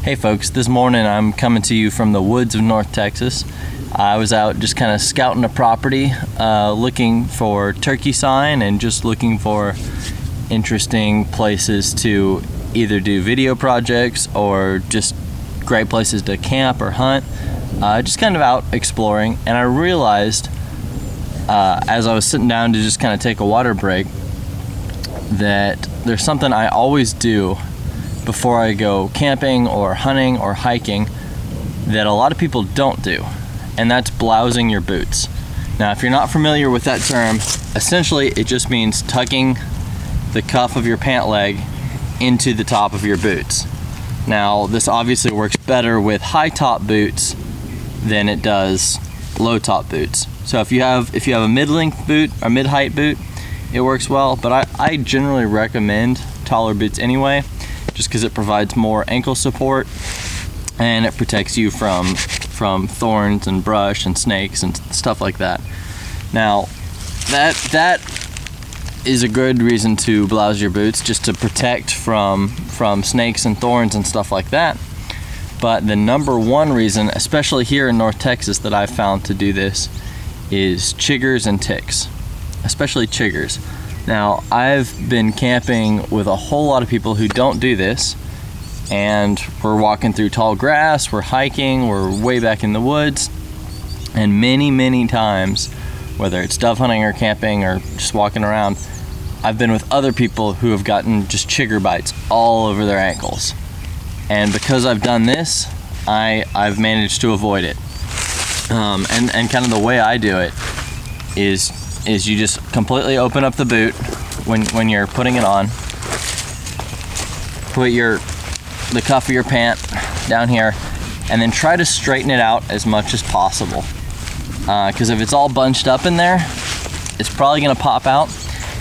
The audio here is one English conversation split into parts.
Hey folks, this morning I'm coming to you from the woods of North Texas. I was out just kind of scouting a property, looking for turkey sign and just looking for interesting places to either do video projects or just great places to camp or hunt. Just kind of out exploring, and I realized as I was sitting down to just kind of take a water break that there's something I always do before I go camping or hunting or hiking that a lot of people don't do, and that's blousing your boots. Now, if you're not familiar with that term, essentially it just means tucking the cuff of your pant leg into the top of your boots. Now, this obviously works better with high top boots than it does low top boots. So if you have a mid-length boot or mid-height boot, it works well, but I generally recommend taller boots anyway, just because it provides more ankle support and it protects you from thorns and brush and snakes and stuff like that. Now, that is a good reason to blouse your boots, just to protect from snakes and thorns and stuff like that. But the number one reason, especially here in North Texas, that I've found to do this is chiggers and ticks, especially chiggers. Now, I've been camping with a whole lot of people who don't do this, and we're walking through tall grass, we're hiking, we're way back in the woods, and many times, whether it's dove hunting or camping or just walking around, I've been with other people who have gotten just chigger bites all over their ankles. And because I've done this, I've managed to avoid it. And kind of the way I do it is you just completely open up the boot when you're putting it on. Put the cuff of your pant down here, and then try to straighten it out as much as possible. Because if it's all bunched up in there, it's probably gonna pop out,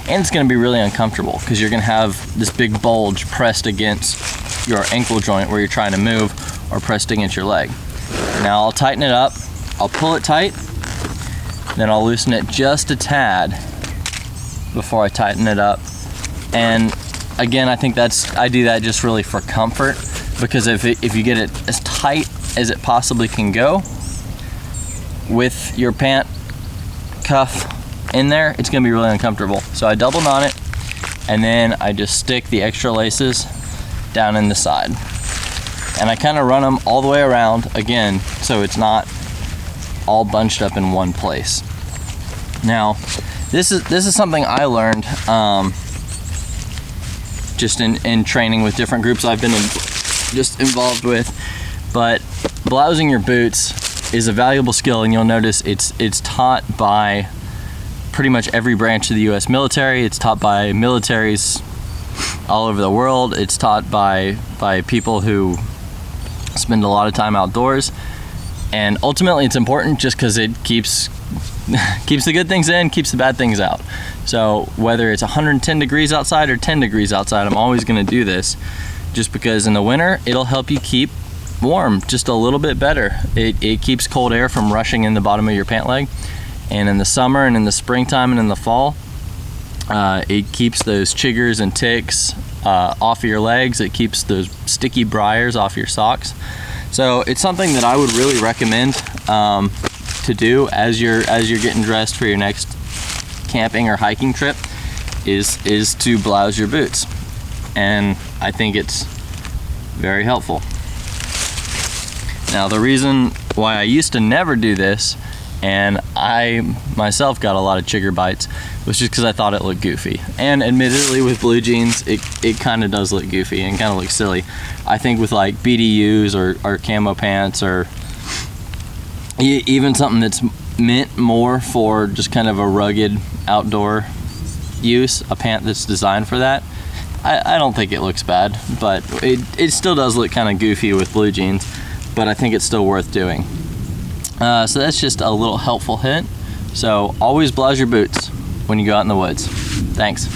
and it's gonna be really uncomfortable because you're gonna have this big bulge pressed against your ankle joint where you're trying to move, or pressed against your leg. Now I'll tighten it up, I'll pull it tight, then I'll loosen it just a tad before I tighten it up. And again, I think I do that just really for comfort, because if you get it as tight as it possibly can go with your pant cuff in there, it's gonna be really uncomfortable. So I double knot it, and then I just stick the extra laces down in the side. And I kind of run them all the way around again, so it's not all bunched up in one place. Now, this is something I learned just in training with different groups I've been just involved with. But blousing your boots is a valuable skill, and you'll notice it's taught by pretty much every branch of the U.S. military. It's taught by militaries all over the world. It's taught by people who spend a lot of time outdoors. And ultimately it's important just because it keeps the good things in, keeps the bad things out. So whether it's 110 degrees outside or 10 degrees outside, I'm always going to do this, just because in the winter it'll help you keep warm just a little bit better. It keeps cold air from rushing in the bottom of your pant leg, and in the summer and in the springtime and in the fall, it keeps those chiggers and ticks off of your legs. It keeps those sticky briars off your socks. So it's something that I would really recommend to do as you're getting dressed for your next camping or hiking trip, is to blouse your boots. And I think it's very helpful. Now, the reason why I used to never do this, and I myself got a lot of chigger bites, was just because I thought it looked goofy. And admittedly, with blue jeans, it kind of does look goofy and kind of looks silly. I think with like BDUs or camo pants, or even something that's meant more for just kind of a rugged outdoor use, a pant that's designed for that, I don't think it looks bad. But it still does look kind of goofy with blue jeans, but I think it's still worth doing. So that's just a little helpful hint. So always blouse your boots when you go out in the woods. Thanks.